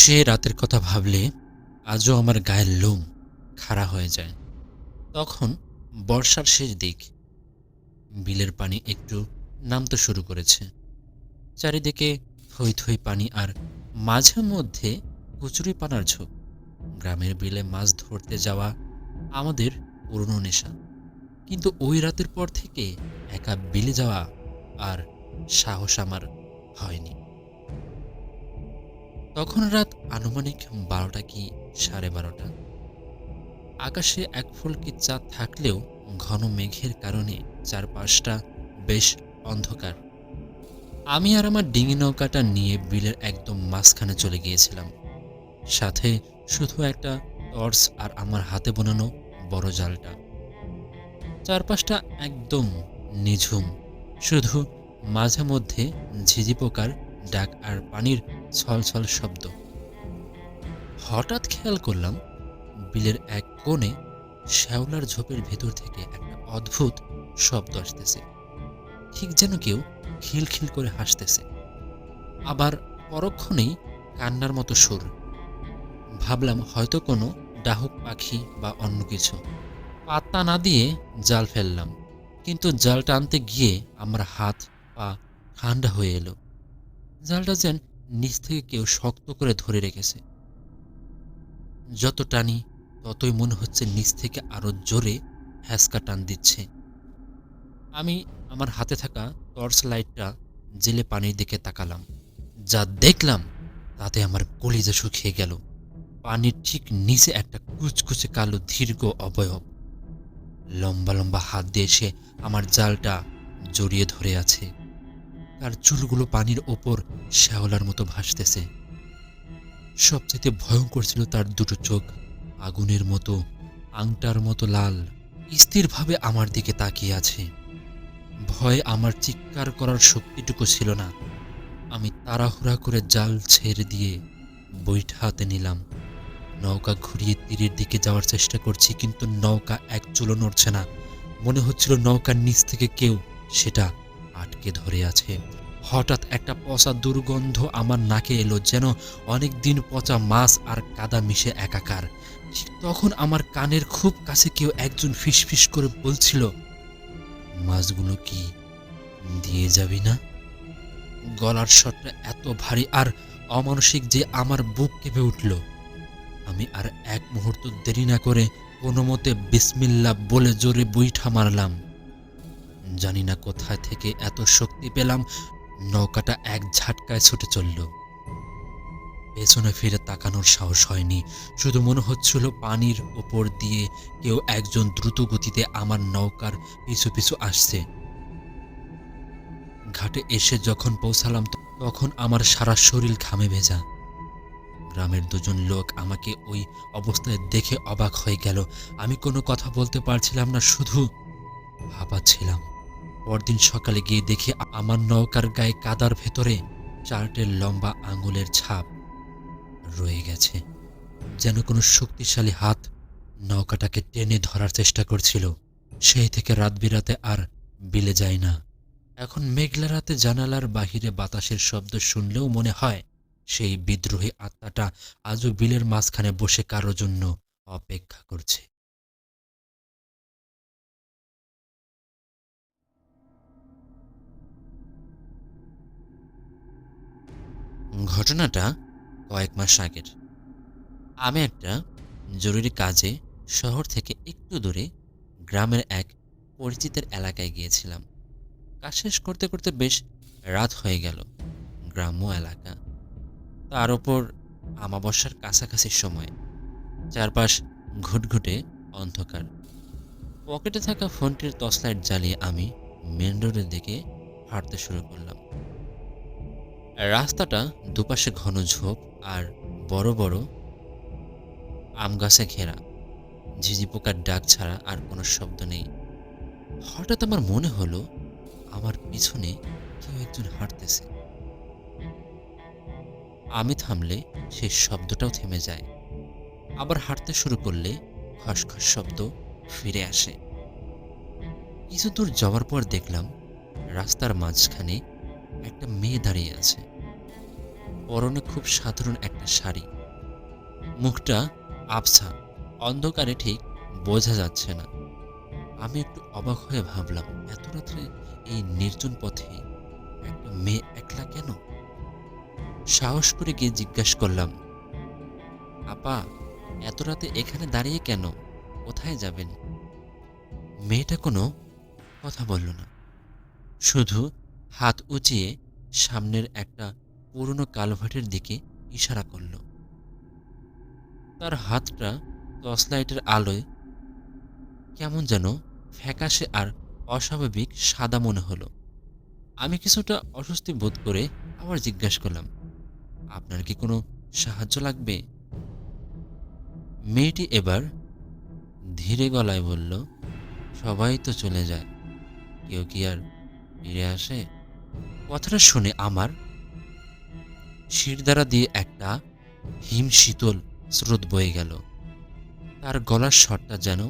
সে রাতের কথা ভাবলে আজও আমার গায়ের লোম খাড়া হয়ে যায়। তখন বর্ষার শেষ দিক। বিলের পানি একটু নামতে শুরু করেছে। চারিদিকে থই থই পানি আর মাঝে মধ্যে কচুরিপানার ঝোঁক। গ্রামের বিলে মাছ ধরতে যাওয়া আমাদের পুরনো নেশা, কিন্তু ওই রাতের পর থেকে একা বিলে যাওয়া আর সাহস আমার হয়নি। তখন রাত আনুমানিক 12টা কি 12:30। আকাশে এক ফুলকি চাঁদ থাকলেও ঘন মেঘের কারণে চারপাশটা বেশ অন্ধকার। আমি আর আমার ডিঙি নৌকাটা নিয়ে বিলের একদম মাঝখানে চলে গিয়েছিলাম। সাথে শুধু একটা টর্চ আর আমার হাতে বোনানো বড় জালটা। চারপাশটা একদম নিঝুম, শুধু মাঝে মধ্যে ঝিঝি পোকার ডাক আর পানির ছলছল শব্দ। হঠাৎ খেয়াল করলাম বিলের এক কোণে শ্যাওলার ঝোপের ভেতর থেকে একটা অদ্ভুত শব্দ আসতেছে, ঠিক যেন কেউ খিলখিল করে হাসতেছে। আবার পরক্ষণেই কান্নার মতো সুর। ভাবলাম হয়তো কোনো ডাহুক পাখি বা অন্য কিছু। পাত্তা না দিয়ে জাল ফেললাম, কিন্তু জাল টানতে গিয়ে আমার হাত পা ঠান্ডা হয়ে এলো। জালটা যেন নিচ থেকে কেউ শক্ত করে ধরে রেখেছে। যত টানি ততই মনে হচ্ছে নিচ থেকে আরো জোরে হ্যাঁচকা টান দিচ্ছে। আমি আমার হাতে থাকা টর্চ লাইটটা জেলে পানির দিকে তাকালাম। যা দেখলাম তাতে আমার কলিজা শুকিয়ে গেল। পানির ঠিক নিচে একটা কুচকুচে কালো দীর্ঘ অবয়ব। লম্বা লম্বা হাত দিয়ে সে আমার জালটা জড়িয়ে ধরে আছে। তার চুলগুলো পানির ওপর শ্যাওলার মতো ভাসতেছে। সবচেয়ে ভয়ঙ্কর ছিল তার দুটো চোখ, আগুনের মতো, আংটার মতো লাল, স্থিরভাবে আমার দিকে তাকিয়ে আছে। ভয়ে আমার চিৎকার করার শক্তিটুকু ছিল না। আমি তাড়াহুড়া করে জাল ছেড়ে দিয়ে বৈঠা হাতে নিলাম। নৌকা ঘুরিয়ে তীরের দিকে যাওয়ার চেষ্টা করছি, কিন্তু নৌকা এক চুলো নড়ছে না। মনে হচ্ছিল নৌকার নিচ থেকে কেউ সেটা আটকে ধরে আছে। হঠাৎ একটা পচা দুর্গন্ধ আমার নাকে এলো, যেন অনেক দিন পচা মাছ আর কাদা মিশে একাকার। ঠিক তখন আমার কানের খুব কাছে কেউ একজন ফিসফিস করে বলছিল, মাছগুলো কি দিয়ে যাবি না? গলার স্বরটা এত ভারী আর অমানসিক যে আমার বুক কেঁপে উঠল। আমি আর এক মুহূর্ত দেরি না করে কোনো মতে বিসমিল্লাহ বলে জোরে বৈঠা মারলাম। জানি না কোথায় থেকে এত শক্তি পেলাম, নৌকাটা এক ঝাটকায় ছুটে চলল। পেছনে ফিরে তাকানোর সাহস হয়নি। শুধু মনে হচ্ছিল পানির ওপর দিয়ে কেউ একজন দ্রুত গতিতে আমার নৌকার পিছু পিছু আসছে। ঘাটে এসে যখন পৌঁছালাম তখন আমার সারা শরীর ঘামে ভেজা। গ্রামের দুজন লোক আমাকে ওই অবস্থায় দেখে অবাক হয়ে গেল। আমি কোনো কথা বলতে পারছিলাম না, শুধু হাঁপাচ্ছিলাম। পরদিন সকালে গিয়ে দেখি আমার নৌকার গায়ে কাদার ভেতরে 4টে লম্বা আঙুলের ছাপ রয়ে গেছে, যেন কোনো শক্তিশালী হাত নৌকাটাকে টেনে ধরার চেষ্টা করছিল। সেই থেকে রাত বিরাতে আর বিলে যাই না। এখন মেঘলা রাতে জানালার বাহিরে বাতাসের শব্দ শুনলেও মনে হয় সেই বিদ্রোহী আত্মাটা আজও বিলের মাঝখানে বসে কারো জন্য অপেক্ষা করছে। ঘটনাটা কয়েক মাস আগের। আমি একটা জরুরি কাজে শহর থেকে একটু দূরে গ্রামের এক পরিচিতের এলাকায় গিয়েছিলাম। কাজ শেষ করতে করতে বেশ রাত হয়ে গেল। গ্রাম্য এলাকা, তার ওপর আমাবস্যার কাছাকাছি সময়। চারপাশ ঘুটঘুটে অন্ধকার। পকেটে থাকা ফোনটির টর্চলাইট জ্বালিয়ে আমি মেন রোডের দিকে হাঁটতে শুরু করলাম। রাস্তাটা দুপাশে ঘন ঝোপ আর বড় বড় আম গাছে ঘেরা। ঝিঝি পোকার ডাক ছাড়া আর কোনো শব্দ নেই। হঠাৎ আমার মনে হলো আমার পিছনে কেউ একজন হাঁটতেছে। আমি থামলে সেই শব্দটাও থেমে যায়। আবার হাঁটতে শুরু করলে খসখস শব্দ ফিরে আসে। কিছু দূর যাওয়ার পর দেখলাম রাস্তার মাঝখানে একটা মেয়ে দাঁড়িয়ে আছে। পরনে খুব সাধারণ একটা শাড়ি, মুখটা আবছা, অন্ধকারে ঠিক বোঝা যাচ্ছে না। আমি একটু অবাক হয়ে ভাবলাম, এত রাত্রে এই নির্জন পথে একটা মেয়ে একলা কেন? সাহস করে গিয়ে জিজ্ঞাসা করলাম, আপা, এত রাতে এখানে দাঁড়িয়ে কেন? কোথায় যাবেন? মেয়েটা কোনো কথা বলল না, শুধু হাত উঁচিয়ে সামনের একটা পুরনো কালভার্টের দিকে ইশারা করল। তার হাতটা টর্চ লাইটের আলোয় কেমন যেন ফ্যাকাশে আর অস্বাভাবিক সাদা মনে হলো। আমি কিছুটা অস্বস্তি বোধ করে আবার জিজ্ঞাসা করলাম, আপনার কি কোনো সাহায্য লাগবে? মেয়েটি এবার ধীরে গলায় বলল, সবাই তো চলে যায়, কেউ কি আর ফিরে আসে? কথাটা শুনে আমার শিরদাঁড়া দিয়ে একটা হিম শীতল স্রোত বয়ে গেল। তার গলার স্বরটা যেন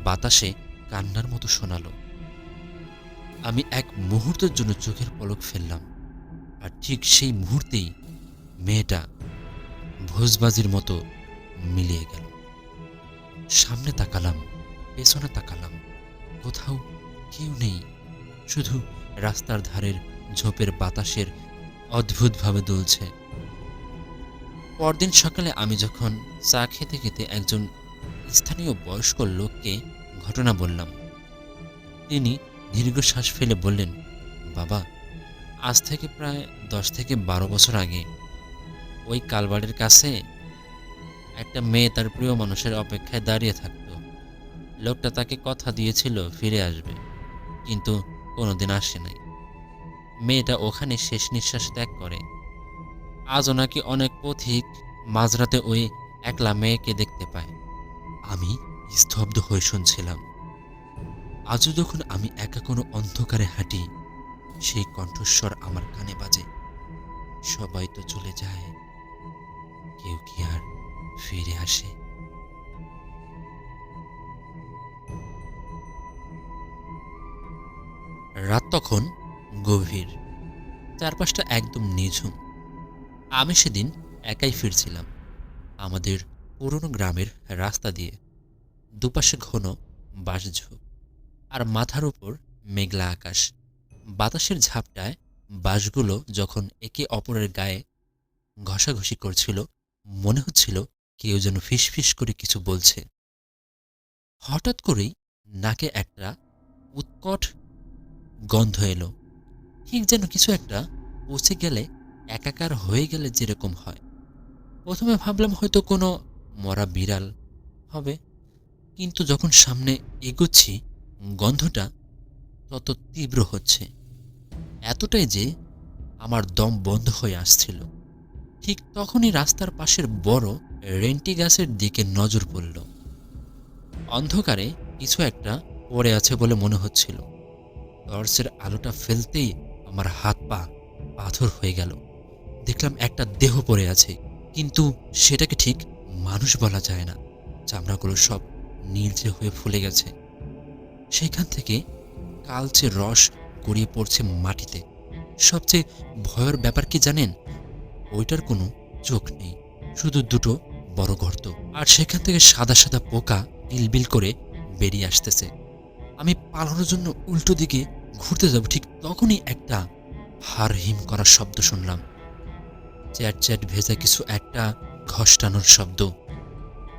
বাতাসে কান্নার মতো শোনালো। আমি এক মুহূর্তের জন্য চোখের পলক ফেললাম, আর ঠিক সেই মুহূর্তেই মেয়েটা ভোজবাজির মতো মিলিয়ে গেল। সামনে তাকালাম, পেছনে তাকালাম, কোথাও কেউ নেই। শুধু রাস্তার ধারের ঝোপের বাতাসের অদ্ভুতভাবে দুলছে। পরদিন সকালে আমি যখন চা খেতে খেতে একজন স্থানীয় বয়স্ক লোককে ঘটনা বললাম, তিনি দীর্ঘশ্বাস ফেলে বললেন, বাবা, আজ থেকে প্রায় 10 থেকে 12 বছর আগে ওই কালবাড়ির কাছে একটা মেয়ে তার প্রিয় মানুষের অপেক্ষায় দাঁড়িয়ে থাকতো। লোকটা তাকে কথা দিয়েছিল ফিরে আসবে, কিন্তু কোনোদিন আসে নাই। মেয়েটা ওখানে শেষ নিঃশ্বাস ত্যাগ করে। আজও নাকি অনেক পথিক মাঝরাতে ওই একলা মেয়েকে দেখতে পায়। আমি স্তব্ধ হয়ে শুনছিলাম। আজও যখন আমি একা কোনো অন্ধকারে হাঁটি, সেই কণ্ঠস্বর আমার কানে বাজে, সবাই তো চলে যায়, কেউ কি আর ফিরে আসে? রাত তখন গভীর, চারপাশটা একদম নিঝুম। আমি সেদিন একাই ফিরছিলাম আমাদের পুরনো গ্রামের রাস্তা দিয়ে। দুপাশে ঘন বাঁশঝোপ, আর মাথার উপর মেঘলা আকাশ। বাতাসের ঝাপটায় বাঁশগুলো যখন একে অপরের গায়ে ঘষাঘষি করছিল, মনে হচ্ছিল কেউ যেন ফিসফিস করে কিছু বলছে। হঠাৎ করেই নাকে একটা উৎকট গন্ধ এলো, ঠিক যেন কিছু একটা পচে গেলে, একাকার হয়ে গেলে যেরকম হয়। প্রথমে ভাবলাম হয়তো কোনো মরা বিড়াল হবে, কিন্তু যখন সামনে এগোচ্ছি, গন্ধটা তত তীব্র হচ্ছে, এতটাই যে আমার দম বন্ধ হয়ে আসছিল। ঠিক তখনই রাস্তার পাশের বড় রেন্টি গাছের দিকে নজর পড়ল। অন্ধকারে কিছু একটা পড়ে আছে বলে মনে হচ্ছিল। টর্চের আলোটা ফেলতেই আমার হাত পা পাথর হয়ে গেল। দেখলাম একটা দেহ পড়ে আছে, কিন্তু সেটাকে ঠিক মানুষ বলা যায় না। চামড়াগুলো সব নীলচে হয়ে ফুলে গেছে। সেখান থেকে কালচে রস গড়িয়ে পড়ছে মাটিতে। সবচেয়ে ভয়ের ব্যাপার কি জানেন? ওইটার কোনো চোখ নেই, শুধু দুটো বড় গর্ত, আর সেখান থেকে সাদা সাদা পোকা বিলবিল করে বেরিয়ে আসতেছে। আমি পালানোর জন্য উল্টো দিকে ঘুরতে যাব, ঠিক তখনই একটা হাড় হিম করার শব্দ শুনলাম। চ্যাট চ্যাট ভেজা কিছু একটা ঘষ্টানোর শব্দ।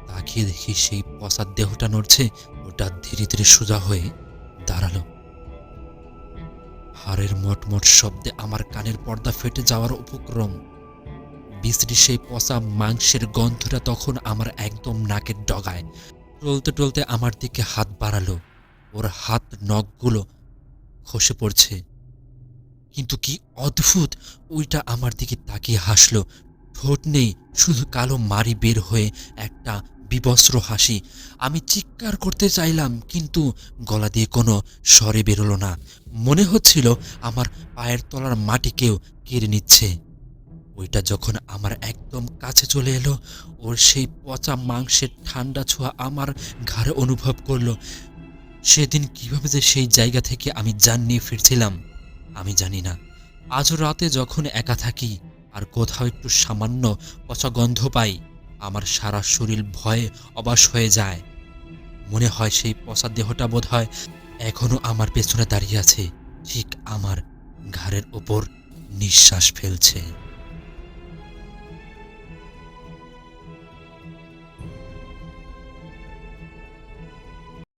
তাকিয়ে দেখি সেই পচার দেহটা নড়ছে। ওটা ধীরে ধীরে সোজা হয়ে দাঁড়ালো। হাড়ের মটমট শব্দে আমার কানের পর্দা ফেটে যাওয়ার উপক্রম। বিশ্রী সেই পচা মাংসের গন্ধটা তখন আমার একদম নাকের ডগায়। টলতে টলতে আমার দিকে হাত বাড়ালো। ওর হাত নখগুলো খসে পড়ছে, কিন্তু কি অদ্ভুত, ওইটা আমার দিকে তাকিয়ে হাসলো। ঠোঁট নেই, শুধু কালো মাড়ি বের হয়ে একটা বিবস্ত্র হাসি। আমি চিৎকার করতে চাইলাম, কিন্তু গলা দিয়ে কোনো স্বরে বেরোলো না। মনে হচ্ছিল আমার পায়ের তলার মাটি কেউ কেড়ে নিচ্ছে। ওইটা যখন আমার একদম কাছে চলে এলো, ওর সেই পচা মাংসের ঠান্ডা ছোঁয়া আমার ঘাড়ে অনুভব করলো। সেদিন কিভাবে যে সেই জায়গা থেকে আমি জান নিয়ে ফিরছিলাম আমি জানি না। আজও রাতে যখন একা থাকি, আর কোথাও একটু সামান্য পচা গন্ধ পাই, আমার সারা শরীর ভয়ে অবশ হয়ে যায়। মনে হয় সেই পচা দেহটা বোধহয় এখনো আমার পেছনে দাঁড়িয়ে আছে, ঠিক আমার ঘাড়ের ওপর নিঃশ্বাস ফেলছে।